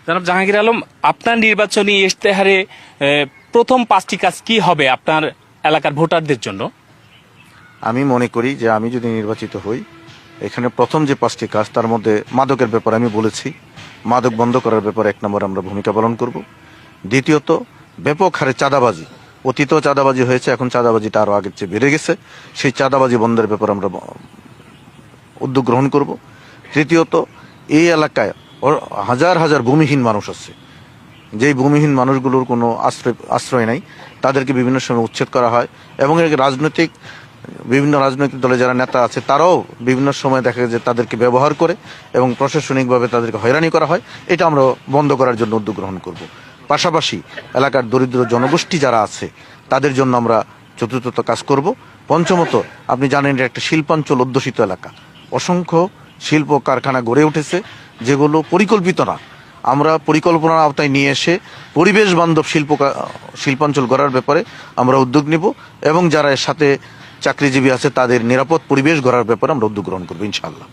জনাব জাহাঙ্গীর আলম, আপনার নির্বাচনী ইশতেহারে প্রথম 5টি কাজ কি হবে আপনার এলাকার ভোটারদের জন্য? আমি মনে করি যে আমি যদি নির্বাচিত হই, এখানে প্রথম যে 5টি কাজ, তার মধ্যে মাদকের ব্যাপারে আমি বলেছি, মাদক বন্ধ করার ব্যাপারে 1 নম্বর আমরা ভূমিকা পালন করব। দ্বিতীয়ত, ব্যাপক হারে চাঁদাবাজি, অতীতেও চাঁদাবাজি হয়েছে, এখন চাঁদাবাজিটা আরো আগের চেয়ে বেড়ে গেছে, সেই চাঁদাবাজি বন্ধের ব্যাপারে আমরা উদ্যোগ গ্রহণ করব। তৃতীয়ত, এই এলাকায় হাজার হাজার ভূমিহীন মানুষ আছে, যেই ভূমিহীন মানুষগুলোর কোনো আশ্রয় নাই, তাদেরকে বিভিন্ন সময় উচ্ছেদ করা হয় এবং বিভিন্ন রাজনৈতিক দলে যারা নেতা আছে তারাও বিভিন্ন সময় দেখা যায় তাদেরকে ব্যবহার করে এবং প্রশাসনিকভাবে তাদেরকে হয়রানি করা হয়। এটা আমরা বন্ধ করার জন্য উদ্যোগ গ্রহণ করব। পাশাপাশি এলাকার দরিদ্র জনগোষ্ঠী যারা আছে তাদের জন্য আমরা চতুর্থত কাজ করব। পঞ্চমত, আপনি জানেন এটা একটা শিল্পাঞ্চল অধ্যুষিত এলাকা, অসংখ্য শিল্প কারখানা গড়ে উঠেছে যেগুলো পরিকল্পিত না। আমরা পরিকল্পনার আওতায় নিয়ে এসে পরিবেশ বান্ধব শিল্পাঞ্চল গড়ার ব্যাপারে আমরা উদ্যোগ নিব এবং যারা এর সাথে চাকরিজীবী আছে তাদের নিরাপদ পরিবেশ গড়ার ব্যাপারে আমরা উদ্যোগ গ্রহণ করবো ইনশাআল্লাহ।